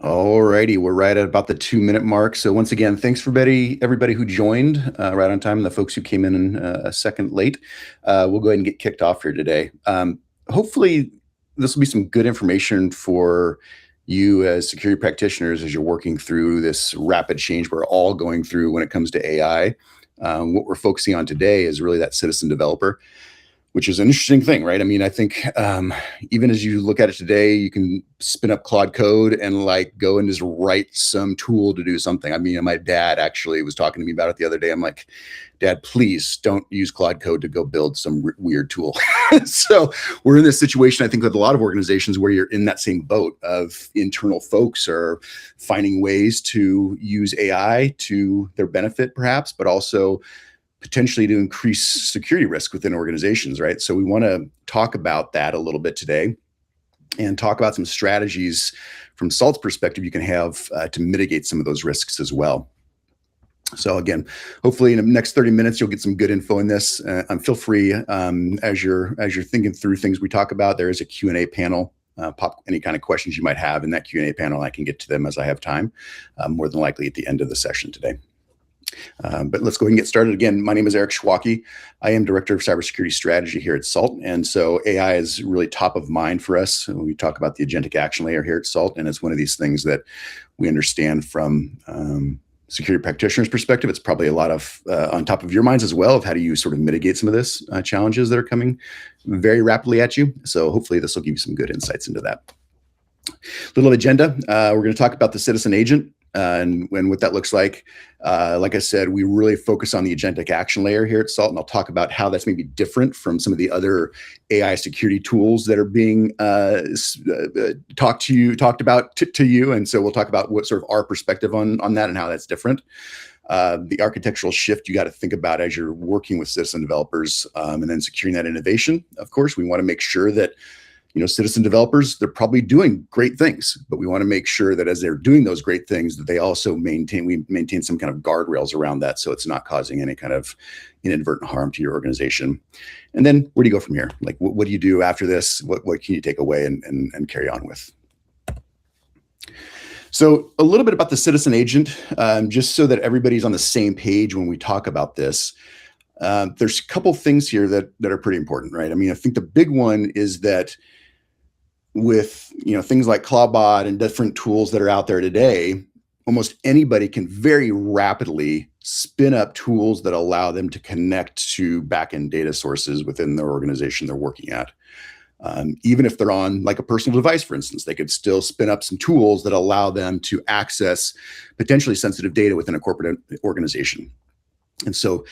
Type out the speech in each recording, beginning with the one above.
Alrighty, we're right at about the 2-minute mark. So once again, thanks for everybody who joined right on time. The folks who came in a second late, we'll go ahead and get kicked off here today. Hopefully, this will be some good information for you as security practitioners as you're working through this rapid change we're all going through when it comes to AI. What we're focusing on today is really that citizen developer, which is an interesting thing, right? I mean, I think even as you look at it today, you can spin up Claude code and like go and just write some tool to do something. I mean, my dad actually was talking to me about it the other day. I'm like, Dad, please don't use Claude code to go build some weird tool. So we're in this situation, I think, with a lot of organizations where you're in that same boat of internal folks are finding ways to use AI to their benefit, perhaps, but also potentially to increase security risk within organizations, right? So we want to talk about that a little bit today and talk about some strategies from SALT's perspective you can have to mitigate some of those risks as well. So again, hopefully in the next 30 minutes, you'll get some good info in this. Feel free as you're thinking through things we talk about, there is a Q&A panel. Pop any kind of questions you might have in that Q&A panel. I can get to them as I have time, more than likely at the end of the session today. But let's go ahead and get started. Again, my name is Eric Schwacke. I am Director of Cybersecurity Strategy here at SALT. And so AI is really top of mind for us when we talk about the agentic action layer here at SALT. And it's one of these things that we understand from security practitioners' perspective. It's probably a lot of on top of your minds as well of how do you sort of mitigate some of this challenges that are coming very rapidly at you. So hopefully this will give you some good insights into that. Little agenda. We're going to talk about the citizen agent. And what that looks like. Like I said, we really focus on the agentic action layer here at SALT, and I'll talk about how that's maybe different from some of the other AI security tools that are being talked about to you. And so we'll talk about what sort of our perspective on that and how that's different. The architectural shift you got to think about as you're working with citizen developers and then securing that innovation. Of course, we want to make sure that citizen developers, they're probably doing great things, but we want to make sure that as they're doing those great things, that they also maintain some kind of guardrails around that, so it's not causing any kind of inadvertent harm to your organization. And then where do you go from here? Like, what do you do after this? What can you take away and carry on with? So a little bit about the citizen agent, just so that everybody's on the same page when we talk about this. There's a couple things here that are pretty important, right? I mean, I think the big one is that with things like Clawbot and different tools that are out there today, almost anybody can very rapidly spin up tools that allow them to connect to backend data sources within their organization they're working at. Even if they're on like a personal device, for instance, they could still spin up some tools that allow them to access potentially sensitive data within a corporate organization. And so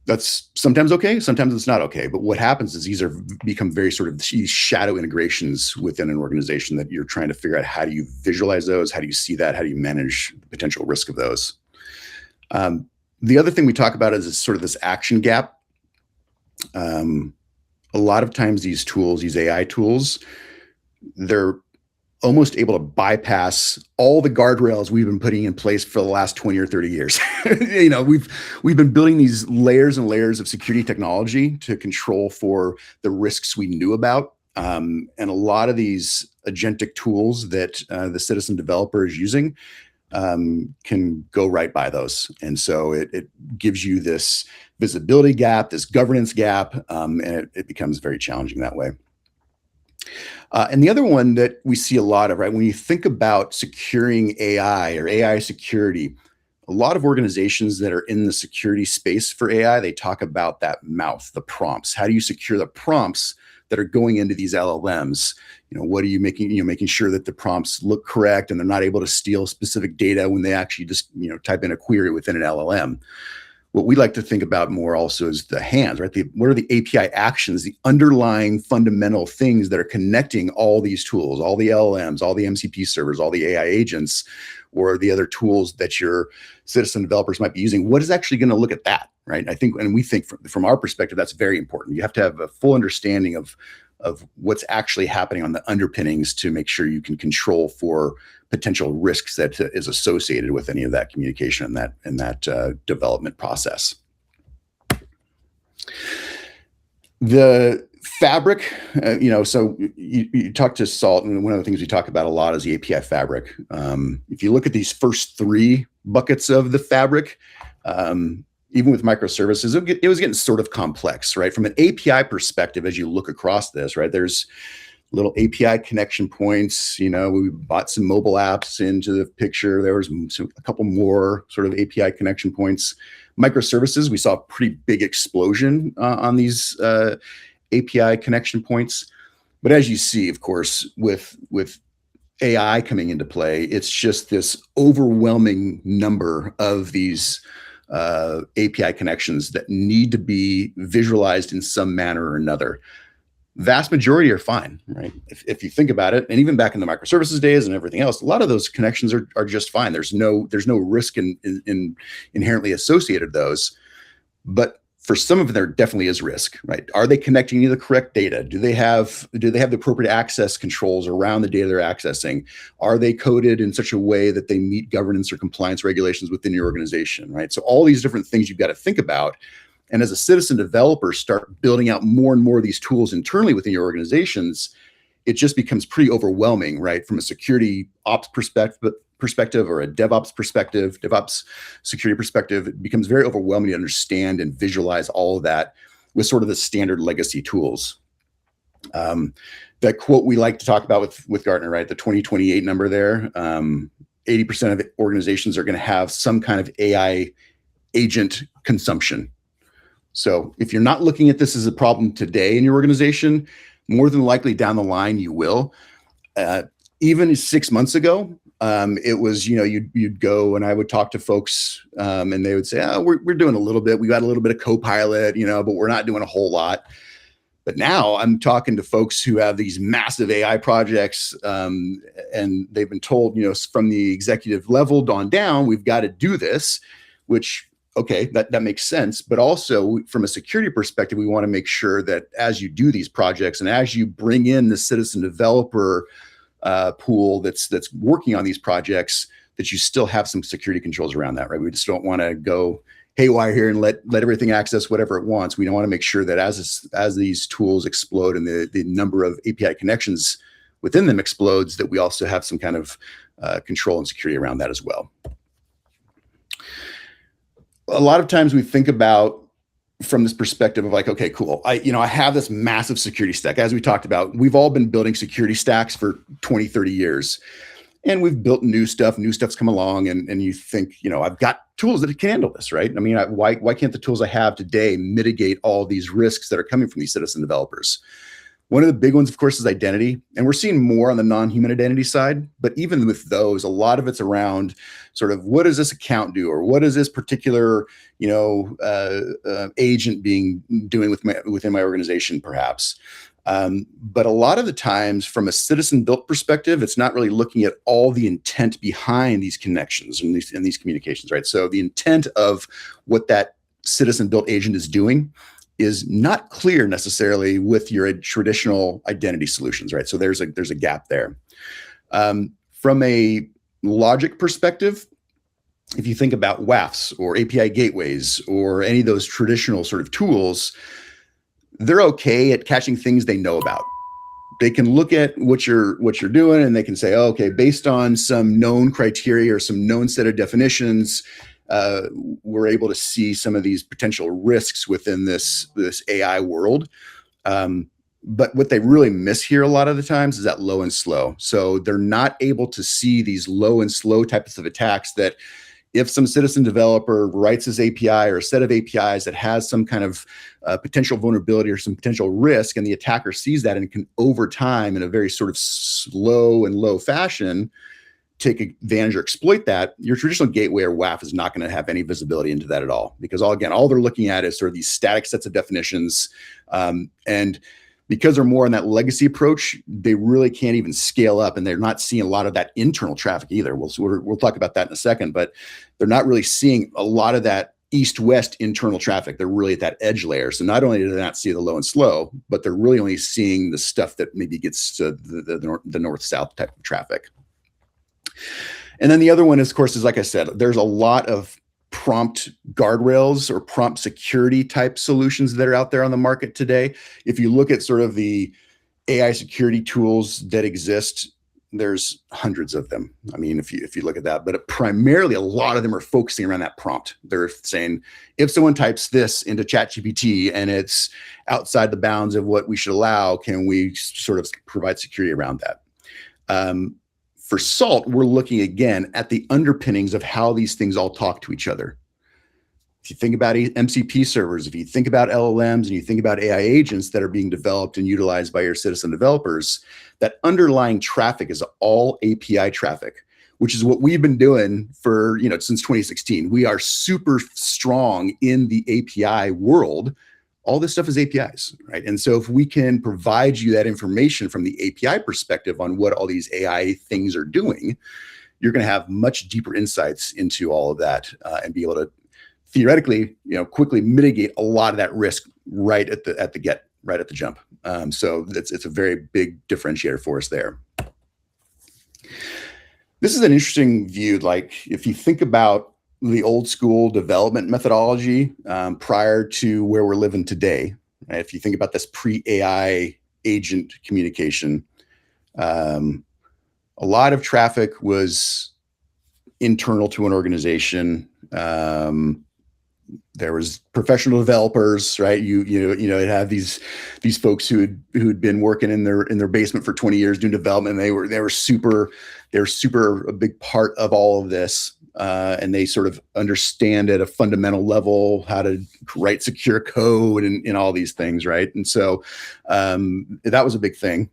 that's sometimes okay, sometimes it's not okay. But what happens is these become very sort of shadow integrations within an organization that you're trying to figure out how do you visualize those, how do you see that, how do you manage the potential risk of those. The other thing we talk about is sort of this action gap. A lot of times these tools, these AI tools, they're almost able to bypass all the guardrails we've been putting in place for the last 20 or 30 years. We've been building these layers and layers of security technology to control for the risks we knew about. And a lot of these agentic tools that the citizen developer is using can go right by those. And so it gives you this visibility gap, this governance gap, and it becomes very challenging that way. And the other one that we see a lot of, right, when you think about securing AI or AI security, a lot of organizations that are in the security space for AI, they talk about that mouth, the prompts. How do you secure the prompts that are going into these LLMs? What are you making sure that the prompts look correct and they're not able to steal specific data when they actually just, type in a query within an LLM. What we like to think about more also is the hands, right? What are the API actions, the underlying fundamental things that are connecting all these tools, all the LLMs, all the MCP servers, all the AI agents, or the other tools that your citizen developers might be using? What is actually going to look at that, right? I think, and we think from our perspective, that's very important. You have to have a full understanding of what's actually happening on the underpinnings to make sure you can control for potential risks that is associated with any of that communication and that development process. The Fabric, so you talk to Salt, and one of the things we talk about a lot is the API fabric. If you look at these first three buckets of the fabric, even with microservices, it was getting sort of complex, right? From an API perspective, as you look across this, right, there's little API connection points. We bought some mobile apps into the picture. There was a couple more sort of API connection points. Microservices, we saw a pretty big explosion on these API connection points. But as you see, of course, with AI coming into play, it's just this overwhelming number of these API connections that need to be visualized in some manner or another. Vast majority are fine, right? If you think about it, and even back in the microservices days and everything else, a lot of those connections are just fine. There's no risk in inherently associated with those. But for some of them, there definitely is risk, right? Are they connecting to the correct data? Do they have the appropriate access controls around the data they're accessing? Are they coded in such a way that they meet governance or compliance regulations within your organization, right? So all these different things you've got to think about. And as a citizen developer, start building out more and more of these tools internally within your organizations, it just becomes pretty overwhelming, right? From a security ops perspective or a DevOps security perspective, it becomes very overwhelming to understand and visualize all of that with sort of the standard legacy tools. That quote we like to talk about with Gartner, right? The 2028 number there, 80% of organizations are going to have some kind of AI agent consumption. So if you're not looking at this as a problem today in your organization, more than likely down the line you will. Even 6 months ago, it was, you'd go and I would talk to folks and they would say, oh, we're doing a little bit. We got a little bit of Copilot, but we're not doing a whole lot. But now I'm talking to folks who have these massive AI projects and they've been told, from the executive level on down, we've got to do this, which okay, that makes sense. But also from a security perspective, we want to make sure that as you do these projects and as you bring in the citizen developer pool that's working on these projects, that you still have some security controls around that, right? We just don't want to go haywire here and let everything access whatever it wants. We don't want to make sure that as these tools explode and the number of API connections within them explodes, that we also have some kind of control and security around that as well. A lot of times we think about from this perspective of like, okay, cool. I have this massive security stack. As we talked about, we've all been building security stacks for 20, 30 years. And we've built new stuff's come along and you think, I've got tools that can handle this, right? I mean, why can't the tools I have today mitigate all these risks that are coming from these citizen developers? One of the big ones, of course, is identity. And we're seeing more on the non-human identity side. But even with those, a lot of it's around sort of what does this account do? Or what is this particular, agent doing within my organization, perhaps? But a lot of the times from a citizen built perspective, it's not really looking at all the intent behind these connections and these communications, right? So the intent of what that citizen built agent is doing is not clear necessarily with your traditional identity solutions, right? So there's a gap there. From a logic perspective, if you think about WAFs or API gateways or any of those traditional sort of tools, they're okay at catching things they know about. They can look at what you're doing and they can say, oh, okay, based on some known criteria or some known set of definitions, we're able to see some of these potential risks within this AI world. But what they really miss here a lot of the times is that low and slow. So they're not able to see these low and slow types of attacks that if some citizen developer writes his API or a set of APIs that has some kind of potential vulnerability or some potential risk, and the attacker sees that and can over time in a very sort of slow and low fashion take advantage or exploit that, your traditional gateway or WAF is not going to have any visibility into that at all. Because all they're looking at is sort of these static sets of definitions. And because they're more on that legacy approach, they really can't even scale up, and they're not seeing a lot of that internal traffic either. We'll talk about that in a second, but they're not really seeing a lot of that east-west internal traffic. They're really at that edge layer. So not only do they not see the low and slow, but they're really only seeing the stuff that maybe gets to the north-south type of traffic. And then the other one is, of course, is like I said, there's a lot of prompt guardrails or prompt security type solutions that are out there on the market today. If you look at sort of the AI security tools that exist, there's hundreds of them. I mean, if you look at that, but primarily a lot of them are focusing around that prompt. They're saying, if someone types this into ChatGPT and it's outside the bounds of what we should allow, can we sort of provide security around that? For SALT, we're looking again at the underpinnings of how these things all talk to each other. If you think about MCP servers, if you think about LLMs, and you think about AI agents that are being developed and utilized by your citizen developers, that underlying traffic is all API traffic, which is what we've been doing for, since 2016. We are super strong in the API world. All this stuff is APIs, right? And so if we can provide you that information from the API perspective on what all these AI things are doing, you're going to have much deeper insights into all of that and be able to theoretically, quickly mitigate a lot of that risk right at the jump. So it's a very big differentiator for us there. This is an interesting view. Like if you think about the old school development methodology prior to where we're living today, right? If you think about this pre-AI agent communication, a lot of traffic was internal to an organization. There was professional developers, right? It had these folks who'd been working in their basement for 20 years doing development. And they were super a big part of all of this, and they sort of understand at a fundamental level how to write secure code and all these things, right? And so that was a big thing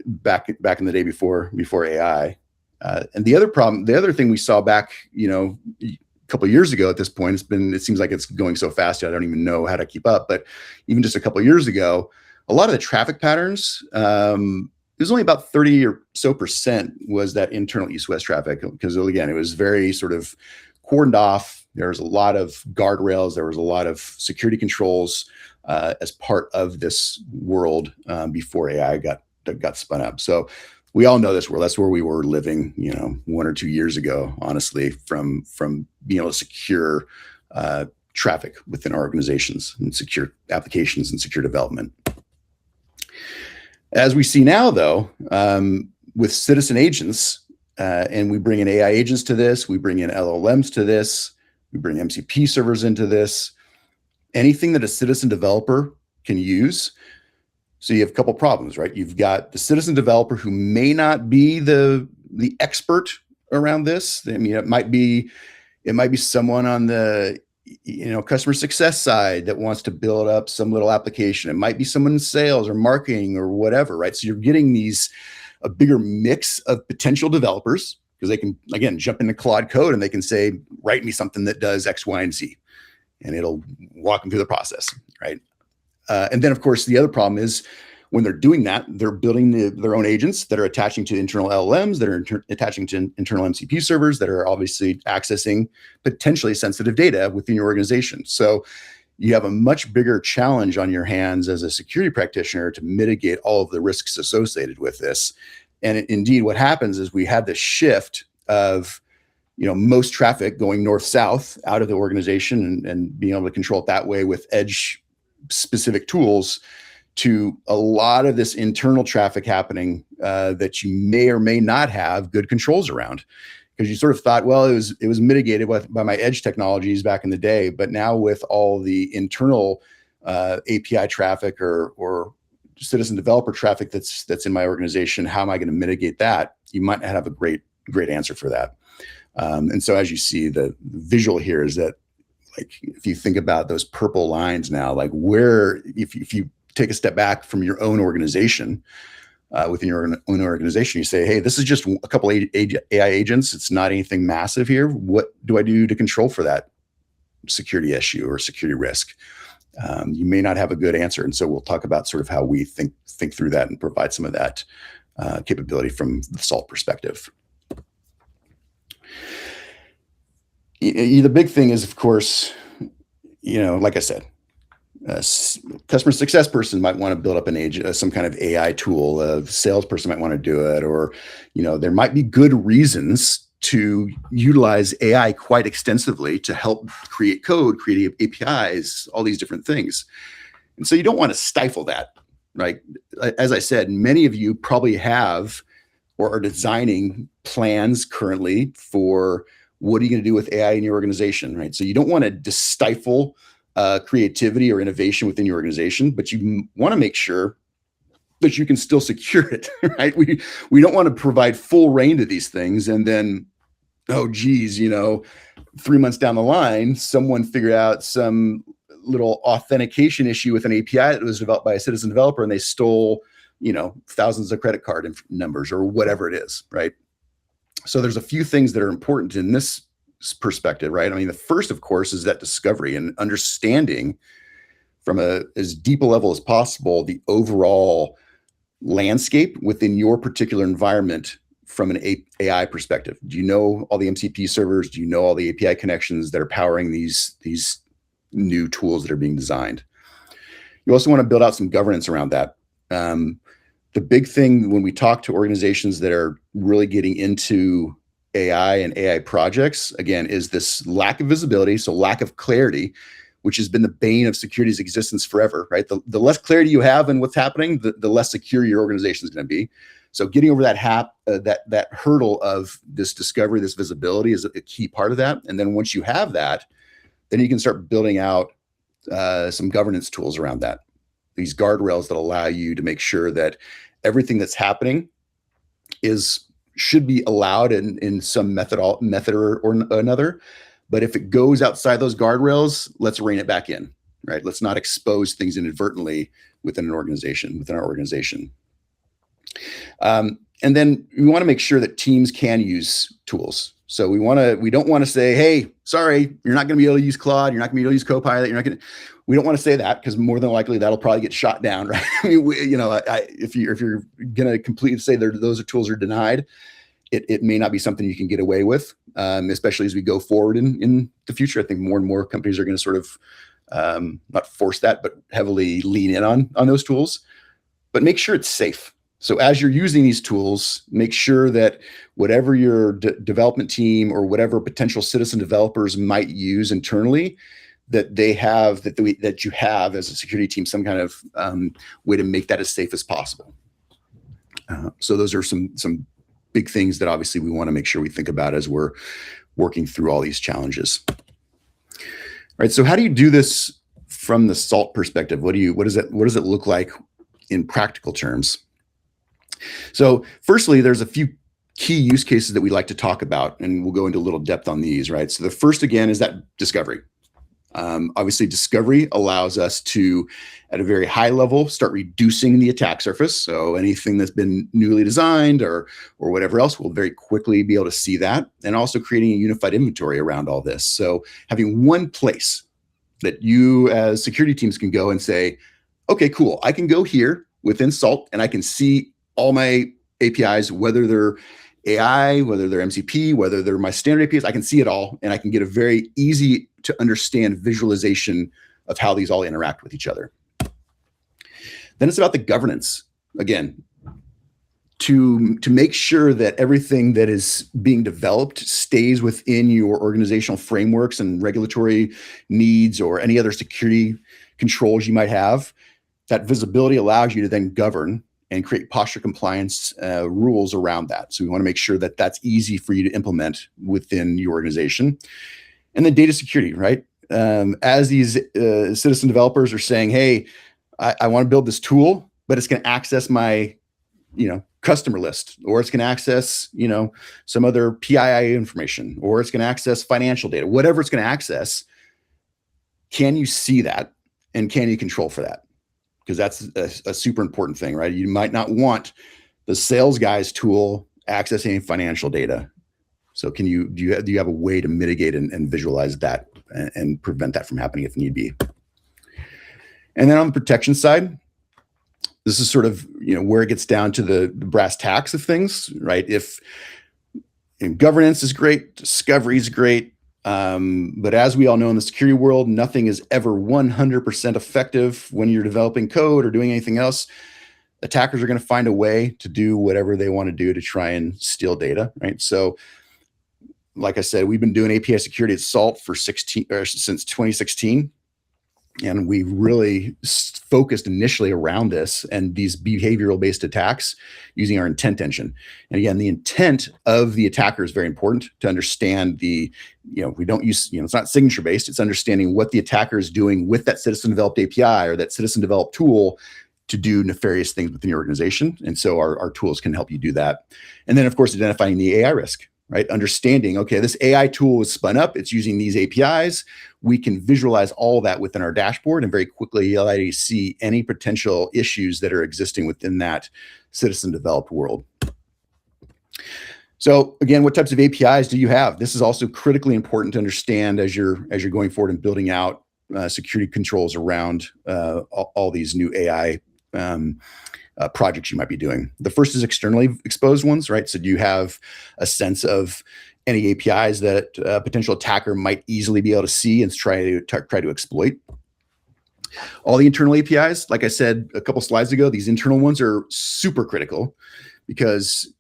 back in the day before AI. And the other thing we saw back, a couple of years ago at this point, it seems like it's going so fast, I don't even know how to keep up. But even just a couple of years ago, a lot of the traffic patterns, it was only about 30 or so % was that internal east-west traffic, because again, it was very sort of cordoned off. There was a lot of guardrails. There was a lot of security controls as part of this world before AI got spun up. So we all know this world. That's where we were living, 1 or 2 years ago, honestly, from being able to secure traffic within our organizations and secure applications and secure development. As we see now, though, with citizen agents, and we bring in AI agents to this, we bring in LLMs to this, we bring MCP servers into this, anything that a citizen developer can use. So you have a couple problems, right? You've got the citizen developer who may not be the expert around this. I mean, it might be someone on the customer success side that wants to build up some little application. It might be someone in sales or marketing or whatever, right? So you're getting a bigger mix of potential developers, because they can, again, jump into Claude Code and they can say, write me something that does X, Y, and Z, and it'll walk them through the process, right? And then, of course, the other problem is when they're doing that, they're building their own agents that are attaching to internal LLMs, that are attaching to internal MCP servers, that are obviously accessing potentially sensitive data within your organization. So you have a much bigger challenge on your hands as a security practitioner to mitigate all of the risks associated with this. And indeed, what happens is we have this shift of most traffic going north-south out of the organization and being able to control it that way with edge specific tools, to a lot of this internal traffic happening that you may or may not have good controls around, because you sort of thought, well, it was mitigated by my edge technologies back in the day, but now with all the internal API traffic or citizen developer traffic that's in my organization, how am I going to mitigate that? You might not have a great answer for that. And so as you see, the visual here is that, like, if you think about those purple lines now, like where, if you take a step back from your own organization, within your own organization, you say, hey, this is just a couple of AI agents. It's not anything massive here. What do I do to control for that security issue or security risk? You may not have a good answer. And so we'll talk about sort of how we think through that and provide some of that capability from the SALT perspective. The big thing is, of course, like I said, a customer success person might want to build up some kind of AI tool. A salesperson might want to do it, or there might be good reasons to utilize AI quite extensively to help create code, create APIs, all these different things. And so you don't want to stifle that, right? As I said, many of you probably have or are designing plans currently for what are you going to do with AI in your organization, right? So you don't want to stifle creativity or innovation within your organization, but you want to make sure that you can still secure it, right? We don't want to provide full reign to these things, and then, oh geez, 3 months down the line, someone figured out some little authentication issue with an API that was developed by a citizen developer, and they stole, thousands of credit card numbers or whatever it is, right? So there's a few things that are important in this perspective, right? I mean, the first, of course, is that discovery and understanding from as deep a level as possible the overall landscape within your particular environment from an AI perspective. Do you know all the MCP servers? Do you know all the API connections that are powering these new tools that are being designed? You also want to build out some governance around that. The big thing when we talk to organizations that are really getting into AI and AI projects, again, is this lack of visibility, so lack of clarity, which has been the bane of security's existence forever, right? The less clarity you have in what's happening, the less secure your organization is going to be. So getting over that hurdle of this discovery, this visibility is a key part of that. And then once you have that, then you can start building out some governance tools around that. These guardrails that allow you to make sure that everything that's happening should be allowed in some method or another. But if it goes outside those guardrails, let's rein it back in, right? Let's not expose things inadvertently within our organization. And then we want to make sure that teams can use tools. So we don't want to say, hey, sorry, you're not going to be able to use Claude, you're not going to be able to use Copilot, we don't want to say that, because more than likely that'll probably get shot down, right? I mean, if you're going to completely say those tools are denied, it may not be something you can get away with, especially as we go forward in the future. I think more and more companies are going to sort of not force that, but heavily lean in on those tools. But make sure it's safe. So as you're using these tools, make sure that whatever your development team or whatever potential citizen developers might use internally, that you have as a security team some kind of way to make that as safe as possible. So those are some big things that obviously we want to make sure we think about as we're working through all these challenges. All right. So how do you do this from the SALT perspective? What does it look like in practical terms? So firstly, there's a few key use cases that we like to talk about, and we'll go into a little depth on these, right? So the first, again, is that discovery. Obviously, discovery allows us to, at a very high level, start reducing the attack surface. So anything that's been newly designed or whatever else, we'll very quickly be able to see that, and also creating a unified inventory around all this. So having one place that you as security teams can go and say, okay, cool, I can go here within SALT and I can see all my APIs, whether they're AI, whether they're MCP, whether they're my standard APIs, I can see it all, and I can get a very easy to understand visualization of how these all interact with each other. Then it's about the governance. Again, to make sure that everything that is being developed stays within your organizational frameworks and regulatory needs or any other security controls you might have. That visibility allows you to then govern and create posture compliance rules around that. So we want to make sure that that's easy for you to implement within your organization. And then data security, right? As these citizen developers are saying, hey, I want to build this tool, but it's going to access my, customer list, or it's going to access, some other PII information, or it's going to access financial data, whatever it's going to access. Can you see that? And can you control for that? Because that's a super important thing, right? You might not want the sales guy's tool accessing financial data. So do you have a way to mitigate and visualize that and prevent that from happening if need be? And then on the protection side, this is sort of where it gets down to the brass tacks of things, right? If governance is great, discovery is great, but as we all know in the security world, nothing is ever 100% effective when you're developing code or doing anything else. Attackers are going to find a way to do whatever they want to do to try and steal data, right? So like I said, we've been doing API security at Salt for since 2016. And we really focused initially around this and these behavioral based attacks using our intent engine. And again, the intent of the attacker is very important to understand we don't use, it's not signature based. It's understanding what the attacker is doing with that citizen developed API or that citizen developed tool to do nefarious things within your organization. And so our tools can help you do that. And then of course, identifying the AI risk, right? Understanding, okay, this AI tool is spun up, it's using these APIs. We can visualize all that within our dashboard and very quickly allow you to see any potential issues that are existing within that citizen developed world. So again, what types of APIs do you have? This is also critically important to understand as you're going forward and building out security controls around all these new AI projects you might be doing. The first is externally exposed ones, right? So do you have a sense of any APIs that a potential attacker might easily be able to see and try to exploit? All the internal APIs, like I said a couple slides ago, these internal ones are super critical because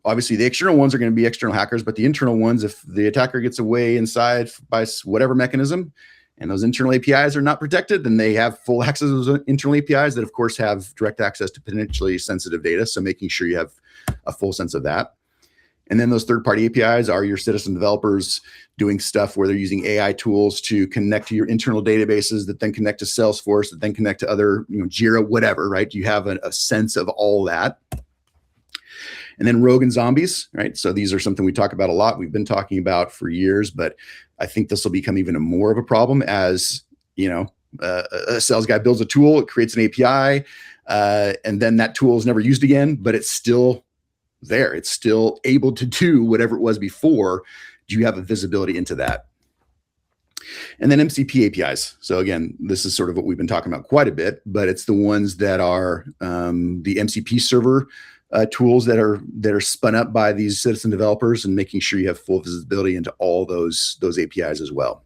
obviously the external ones are going to be external hackers, but the internal ones, if the attacker gets away inside by whatever mechanism, and those internal APIs are not protected, then they have full access to those internal APIs that, of course, have direct access to potentially sensitive data. So making sure you have a full sense of that. And then those third-party APIs are your citizen developers doing stuff where they're using AI tools to connect to your internal databases that then connect to Salesforce, that then connect to other, Jira, whatever, right? You have a sense of all that. And then rogue and zombies, right? So these are something we talk about a lot. We've been talking about for years, but I think this will become even more of a problem as, a sales guy builds a tool, it creates an API, and then that tool is never used again, but it's still there. It's still able to do whatever it was before. Do you have a visibility into that? And then MCP APIs. So again, this is sort of what we've been talking about quite a bit, but it's the ones that are the MCP server tools that are spun up by these citizen developers, and making sure you have full visibility into all those APIs as well.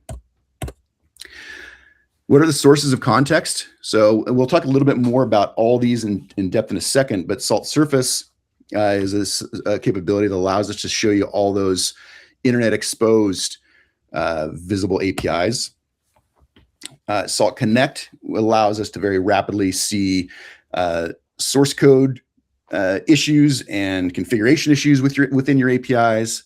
What are the sources of context? So we'll talk a little bit more about all these in depth in a second, but Salt Surface is a capability that allows us to show you all those internet exposed visible APIs. Salt Connect allows us to very rapidly see source code issues and configuration issues within your APIs.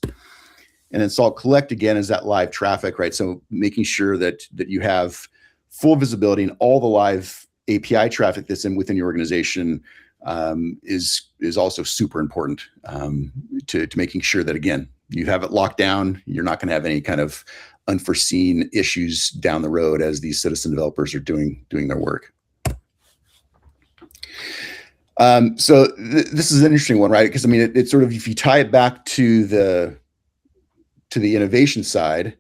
And then Salt Collect, again, is that live traffic, right? So making sure that you have full visibility in all the live API traffic that's within your organization is also super important to making sure that, again, you have it locked down. You're not going to have any kind of unforeseen issues down the road as these citizen developers are doing their work. So this is an interesting one, right? Because I mean, it's sort of, if you tie it back to the innovation side,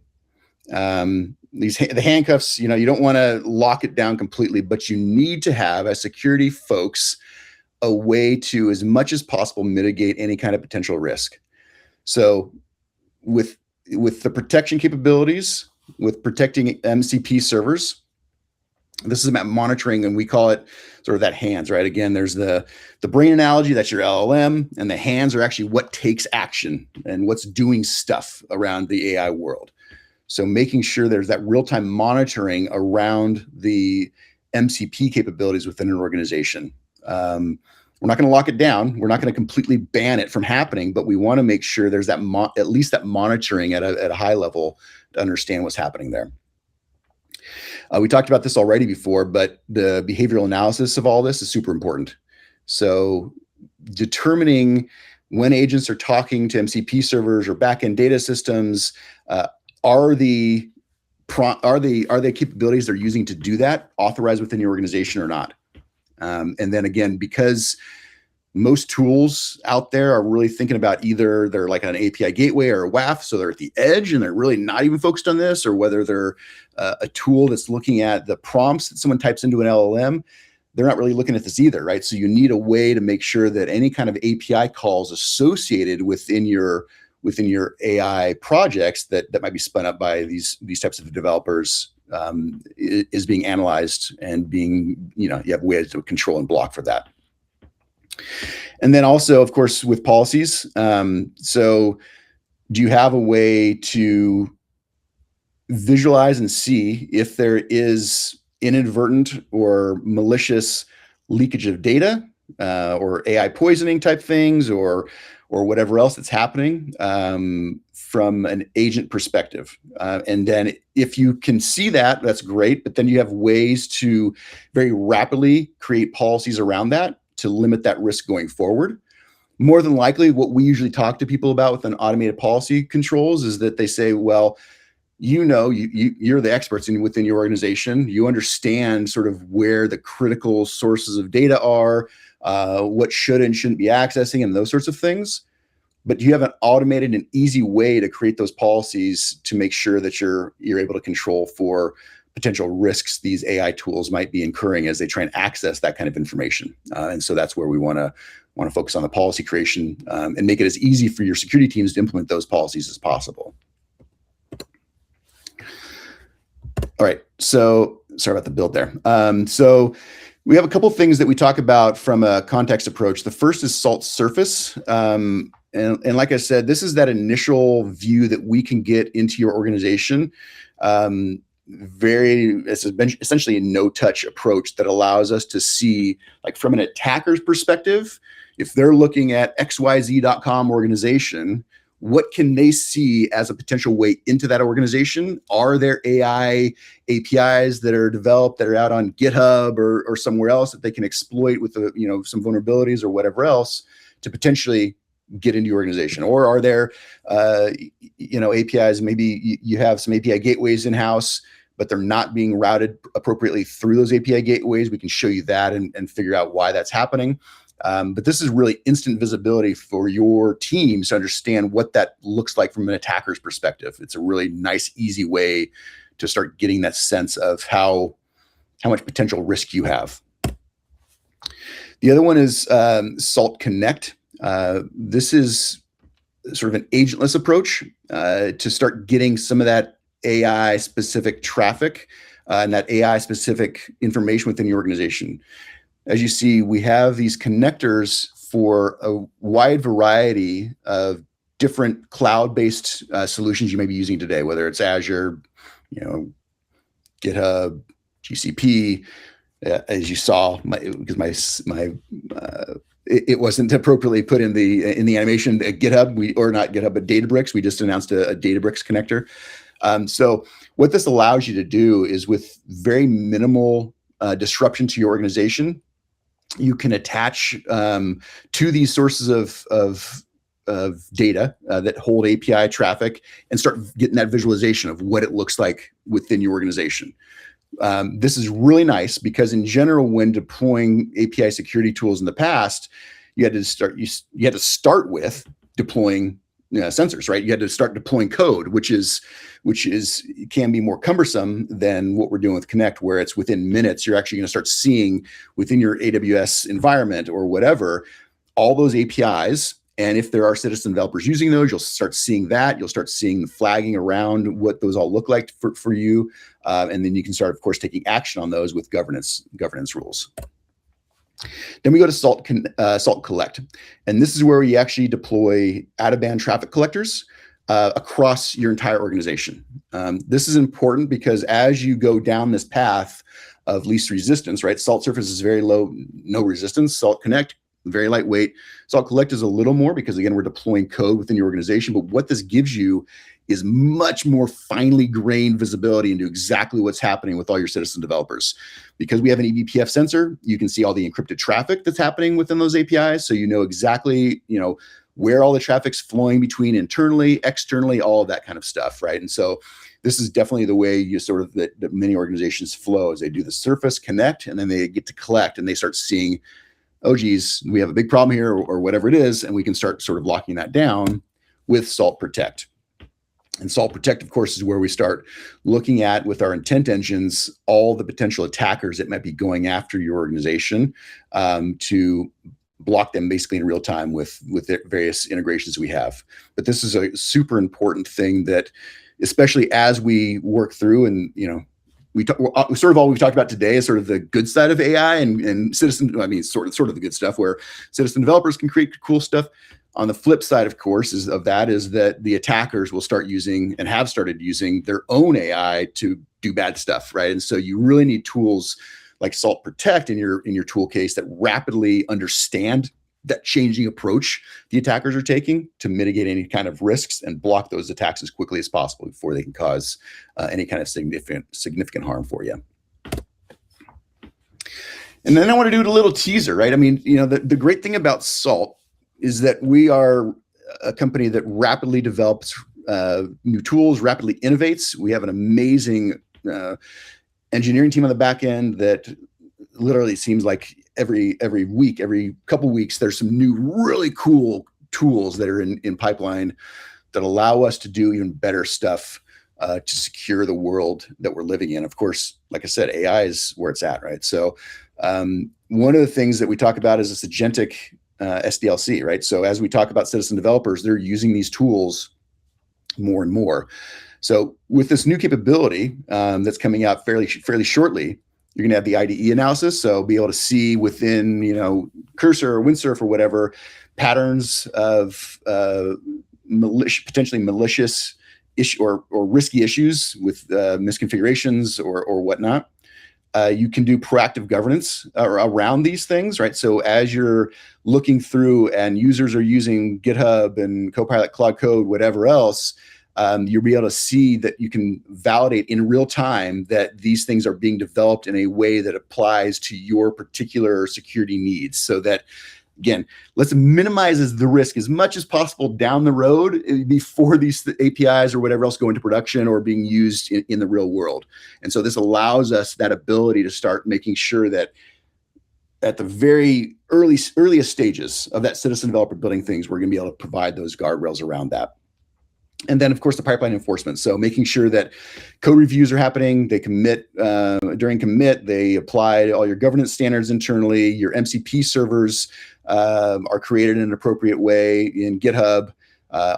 the handcuffs, you don't want to lock it down completely, but you need to have, as security folks, a way to, as much as possible, mitigate any kind of potential risk. So with the protection capabilities, with protecting MCP servers, this is about monitoring, and we call it sort of that hands, right? Again, there's the brain analogy, that's your LLM, and the hands are actually what takes action and what's doing stuff around the AI world. So making sure there's that real-time monitoring around the MCP capabilities within an organization. We're not going to lock it down. We're not going to completely ban it from happening, but we want to make sure there's that at least that monitoring at a high level to understand what's happening there. We talked about this already before, but the behavioral analysis of all this is super important. So determining when agents are talking to MCP servers or backend data systems, are the capabilities they're using to do that authorized within your organization or not? And then again, because most tools out there are really thinking about either they're like an API gateway or a WAF, so they're at the edge and they're really not even focused on this, or whether they're a tool that's looking at the prompts that someone types into an LLM, they're not really looking at this either, right? So you need a way to make sure that any kind of API calls associated within your AI projects that might be spun up by these types of developers is being analyzed and being, you have ways to control and block for that. And then also, of course, with policies. So Do you have a way to visualize and see if there is inadvertent or malicious leakage of data, or AI poisoning type things, or whatever else that's happening, from an agent perspective? And then if you can see that, that's great. But then you have ways to very rapidly create policies around that to limit that risk going forward. More than likely, what we usually talk to people about with an automated policy controls is that they say, well, you're the experts within your organization. You understand sort of where the critical sources of data are, what should and shouldn't be accessing, and those sorts of things. But do you have an automated and easy way to create those policies to make sure that you're able to control for potential risks these AI tools might be incurring as they try and access that kind of information? And so that's where we want to focus on the policy creation, and make it as easy for your security teams to implement those policies as possible. All right, so sorry about the build there. So we have a couple of things that we talk about from a context approach. The first is SALT surface. And like I said, this is that initial view that we can get into your organization. It's essentially a no-touch approach that allows us to see, like from an attacker's perspective, if they're looking at xyz.com organization, what can they see as a potential way into that organization? Are there AI APIs that are developed that are out on GitHub or somewhere else that they can exploit with some vulnerabilities or whatever else to potentially get into your organization? Or are there APIs, maybe you have some API gateways in-house, but they're not being routed appropriately through those API gateways. We can show you that and figure out why that's happening. But this is really instant visibility for your teams to understand what that looks like from an attacker's perspective. It's a really nice, easy way to start getting that sense of how much potential risk you have. The other one is SALT Connect. This is sort of an agentless approach to start getting some of that AI-specific traffic and that AI-specific information within your organization. As you see, we have these connectors for a wide variety of different cloud-based solutions you may be using today, whether it's Azure, GitHub, GCP. As you saw, because it wasn't appropriately put in the animation. GitHub, not GitHub, but Databricks. We just announced a Databricks connector. So what this allows you to do is, with very minimal disruption to your organization, you can attach to these sources of data that hold API traffic and start getting that visualization of what it looks like within your organization. This is really nice because in general, when deploying API security tools in the past, you had to start with deploying sensors, right? You had to start deploying code, which can be more cumbersome than what we're doing with Connect, where it's within minutes. You're actually going to start seeing within your AWS environment or whatever, all those APIs. And if there are citizen developers using those, you'll start seeing that. You'll start seeing the flagging around what those all look like for you. And then you can start, of course, taking action on those with governance rules. Then we go to SALT Collect. And this is where we actually deploy out-of-band traffic collectors across your entire organization. This is important because as you go down this path of least resistance, right? SALT surface is very low, no resistance. SALT Connect, very lightweight. SALT Collect is a little more because, again, we're deploying code within your organization. But what this gives you is much more finely grained visibility into exactly what's happening with all your citizen developers. Because we have an eBPF sensor, you can see all the encrypted traffic that's happening within those APIs. So you know exactly, where all the traffic's flowing between internally, externally, all of that kind of stuff, right? And so this is definitely the way that many organizations flow, is they do the surface connect, and then they get to collect, and they start seeing, oh geez, we have a big problem here, or whatever it is, and we can start sort of locking that down with SALT Protect. And SALT Protect, of course, is where we start looking at, with our intent engines, all the potential attackers that might be going after your organization, to block them basically in real time with the various integrations we have. But this is a super important thing that, especially as we work through, and we've talked about today is sort of the good side of AI and citizen. I mean, sort of the good stuff where citizen developers can create cool stuff. On the flip side, of course, is that the attackers will start using and have started using their own AI to do bad stuff, right? And so you really need tools like Salt Protect in your tool case that rapidly understand that changing approach the attackers are taking to mitigate any kind of risks and block those attacks as quickly as possible before they can cause any kind of significant harm for you. And then I want to do a little teaser, right? I mean, the great thing about Salt is that we are a company that rapidly develops new tools, rapidly innovates. We have an amazing engineering team on the back end that literally seems like every week, every couple weeks, there's some new really cool tools that are in pipeline that allow us to do even better stuff to secure the world that we're living in. Of course, like I said, AI is where it's at, right? So one of the things that we talk about is this agentic SDLC, right? So as we talk about citizen developers, they're using these tools more and more. So with this new capability that's coming out fairly shortly, you're going to have the IDE analysis. So be able to see within, Cursor or Windsurf or whatever, patterns of potentially malicious issue or risky issues with misconfigurations or whatnot. You can do proactive governance around these things, right? So as you're looking through and users are using GitHub and Copilot, Claude Code, whatever else, you'll be able to see that you can validate in real time that these things are being developed in a way that applies to your particular security needs. So that, again, let's minimize the risk as much as possible down the road before these APIs or whatever else go into production or being used in the real world. And so this allows us that ability to start making sure that at the very earliest stages of that citizen developer building things, we're going to be able to provide those guardrails around that. And then, of course, the pipeline enforcement. So making sure that code reviews are happening, they commit, during commit, they apply all your governance standards internally, your MCP servers are created in an appropriate way in GitHub,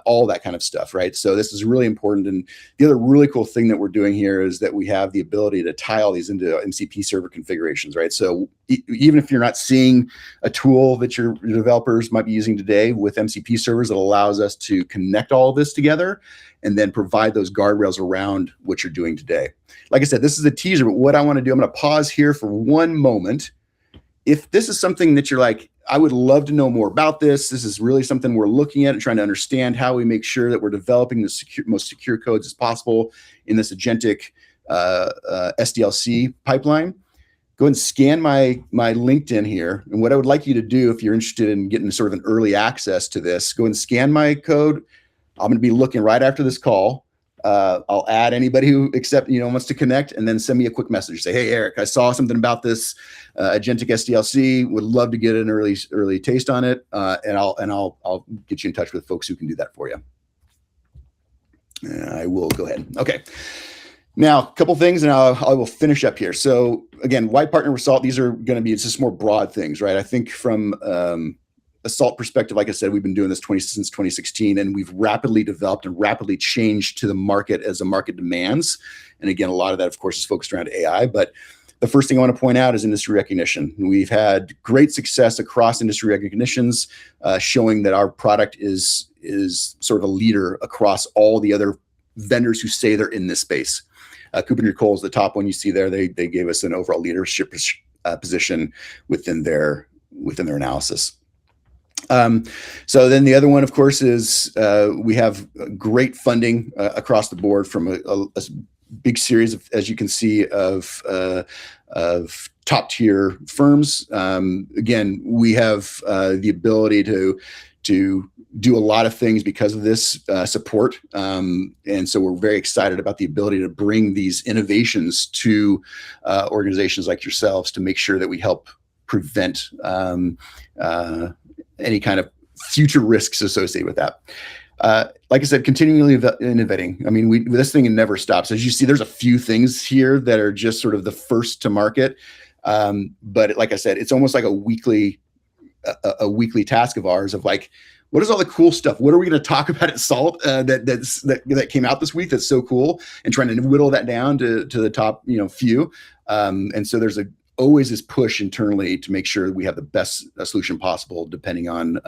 all that kind of stuff, right? So this is really important. And the other really cool thing that we're doing here is that we have the ability to tie all these into MCP server configurations, right? So even if you're not seeing a tool that your developers might be using today with MCP servers, it allows us to connect all of this together and then provide those guardrails around what you're doing today. Like I said, this is a teaser, but what I want to do, I'm going to pause here for one moment. If this is something that you're like, I would love to know more about this. This is really something we're looking at and trying to understand how we make sure that we're developing the most secure codes as possible in this agentic SDLC pipeline. Go ahead and scan my LinkedIn here. And what I would like you to do, if you're interested in getting sort of an early access to this, go ahead and scan my code. I'm going to be looking right after this call. I'll add anybody who wants to connect, and then send me a quick message. Say, hey, Eric, I saw something about this agentic SDLC. Would love to get an early taste on it, and I'll get you in touch with folks who can do that for you. And I will go ahead. Okay. Now, a couple things, and I will finish up here. So again, why partner with Salt? These are going to be just more broad things, right? I think from a Salt perspective, like I said, we've been doing this since 2016, and we've rapidly developed and rapidly changed to the market as the market demands. And again, a lot of that, of course, is focused around AI. But the first thing I want to point out is industry recognition. We've had great success across industry recognitions, showing that our product is sort of a leader across all the other vendors who say they're in this space. KuppingerCole is the top one you see there. They gave us an overall leadership position within their analysis. So then the other one, of course, is we have great funding across the board from a big series of, as you can see, of top tier firms. Again, we have the ability to do a lot of things because of this support. And so we're very excited about the ability to bring these innovations to organizations like yourselves to make sure that we help prevent any kind of future risks associated with that. Like I said, continually innovating. I mean, this thing never stops. As you see, there's a few things here that are just sort of the first to market. But like I said, it's almost like a weekly task of ours of like, what is all the cool stuff? What are we going to talk about at Salt that came out this week that's so cool, and trying to whittle that down to the top few. And so there's a always this push internally to make sure we have the best solution possible, depending on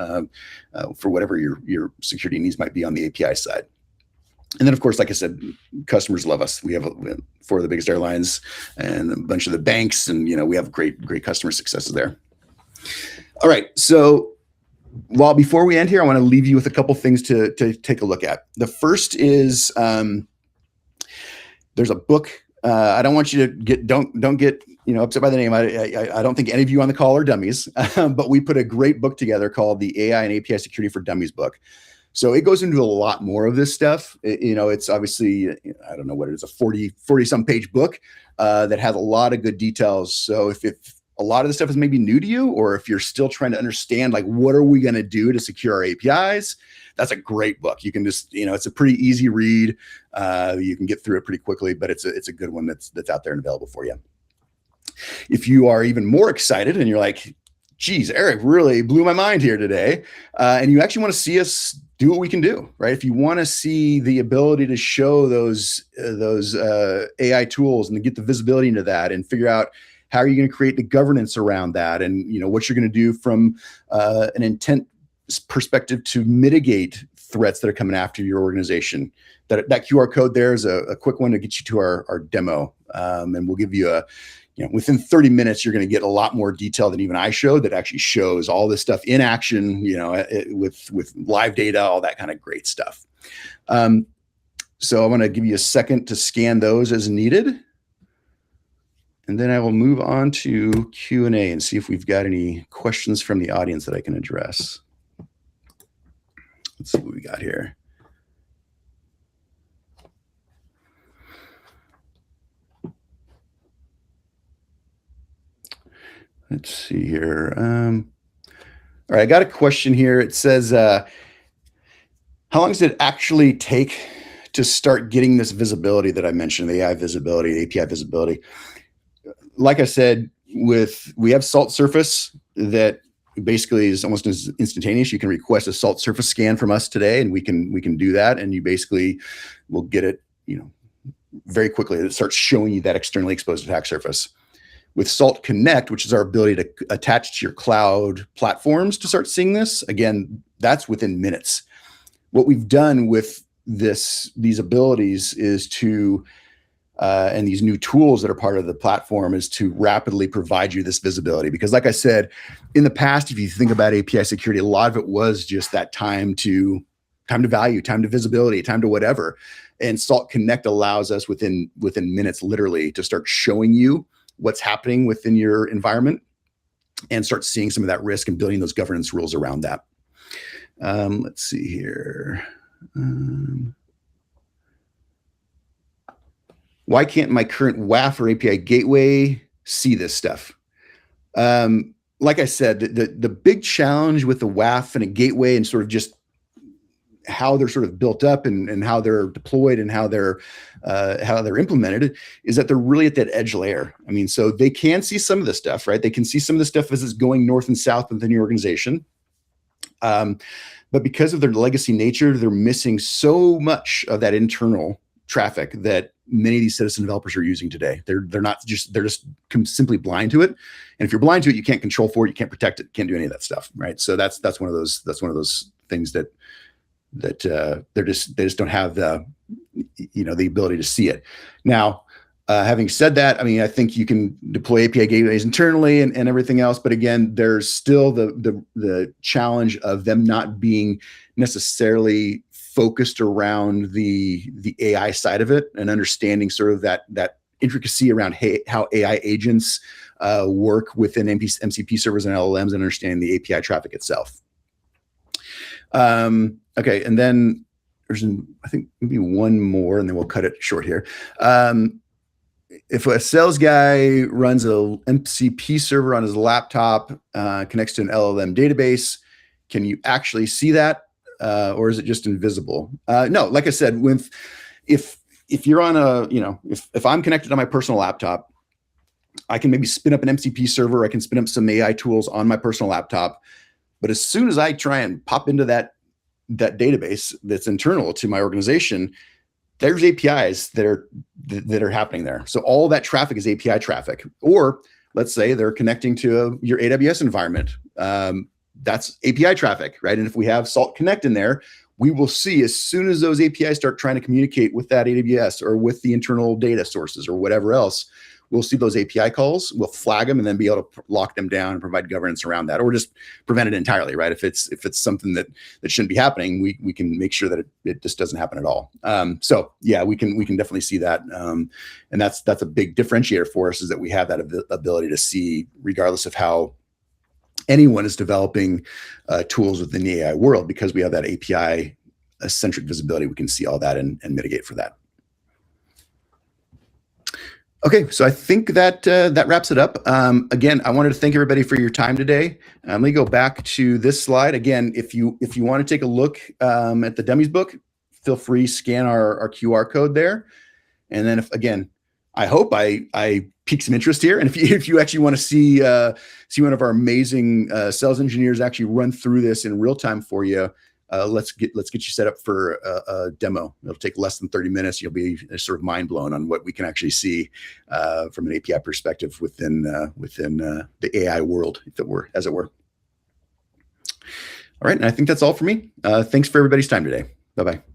for whatever your security needs might be on the API side. And then, of course, like I said, customers love us. We have 4 of the biggest airlines and a bunch of the banks, and we have great customer successes there. All right, so before we end here, I want to leave you with a couple things to take a look at. The first is there's a book. I don't want you to don't get upset by the name. I don't think any of you on the call are dummies, but we put a great book together called the AI and API Security for Dummies book. So it goes into a lot more of this stuff. It's obviously, I don't know what it is, a 40 some page book that has a lot of good details. So if a lot of the stuff is maybe new to you, or if you're still trying to understand, like, what are we going to do to secure our APIs, that's a great book. You can just, it's a pretty easy read. You can get through it pretty quickly, but it's a good one that's out there and available for you. If you are even more excited and you're like, geez, Eric really blew my mind here today, and you actually want to see us do what we can do, right? If you want to see the ability to show those AI tools and to get the visibility into that and figure out how are you going to create the governance around that, and what you're going to do from an intent perspective to mitigate threats that are coming after your organization. That QR code there is a quick one to get you to our demo, and we'll give you within 30 minutes, you're going to get a lot more detail than even I showed, that actually shows all this stuff in action, with live data, all that kind of great stuff. So I want to give you a second to scan those as needed. And then I will move on to Q&A and see if we've got any questions from the audience that I can address. Let's see what we got here. Let's see here. All right, I got a question here. It says, how long does it actually take to start getting this visibility that I mentioned, the AI visibility, API visibility? Like I said, we have Salt Surface that basically is almost instantaneous. You can request a Salt Surface scan from us today, and we can do that, and you basically will get it, very quickly. It starts showing you that externally exposed attack surface. With Salt Connect, which is our ability to attach to your cloud platforms to start seeing this, again, that's within minutes. What we've done with these abilities is to, and these new tools that are part of the platform, is to rapidly provide you this visibility. Because like I said, in the past, if you think about API security, a lot of it was just that time to value, time to visibility, time to whatever. And Salt Connect allows us within minutes, literally, to start showing you what's happening within your environment and start seeing some of that risk and building those governance rules around that. Let's see here. Why can't my current WAF or API gateway see this stuff? Like I said, the big challenge with the WAF and a gateway, and sort of just how they're sort of built up and how they're deployed and how they're implemented, is that they're really at that edge layer. I mean, so they can see some of this stuff, right? They can see some of the stuff as it's going north and south within your organization. But because of their legacy nature, they're missing so much of that internal traffic that many of these citizen developers are using today. They're just simply blind to it. And if you're blind to it, you can't control for it, you can't protect it, can't do any of that stuff, right? So that's one of those things that they just don't have the ability to see it. Now, having said that, I mean, I think you can deploy API gateways internally and everything else, but again, there's still the challenge of them not being necessarily focused around the AI side of it, and understanding sort of that intricacy around how AI agents work within MCP servers and LLMs, and understanding the API traffic itself. Okay, and then there's I think maybe one more, and then we'll cut it short here. If a sales guy runs a MCP server on his laptop, connects to an LLM database, can you actually see that, or is it just invisible? No, like I said, if you're on if I'm connected on my personal laptop, I can maybe spin up an MCP server. I can spin up some AI tools on my personal laptop. But as soon as I try and pop into that database that's internal to my organization, there's APIs that are happening there. So all that traffic is API traffic. Or let's say they're connecting to your AWS environment. That's API traffic, right? And if we have Salt Connect in there, we will see as soon as those APIs start trying to communicate with that AWS or with the internal data sources or whatever else, we'll see those API calls, we'll flag them and then be able to lock them down and provide governance around that, or just prevent it entirely, right? If it's something that shouldn't be happening, we can make sure that it just doesn't happen at all. So yeah, we can definitely see that. And that's a big differentiator for us, is that we have that ability to see, regardless of how anyone is developing tools within the AI world, because we have that API centric visibility, we can see all that and mitigate for that. Okay, so I think that that wraps it up. Again, I wanted to thank everybody for your time today. Let me go back to this slide again. If you want to take a look at the dummies book, feel free, scan our QR code there. And then again, I hope I piqued some interest here. And if you actually want to see one of our amazing sales engineers actually run through this in real time for you, let's get you set up for a demo. It'll take less than 30 minutes. You'll be sort of mind blown on what we can actually see from an API perspective within the AI world, as it were. All right, and I think that's all for me. Thanks for everybody's time today. Bye-bye.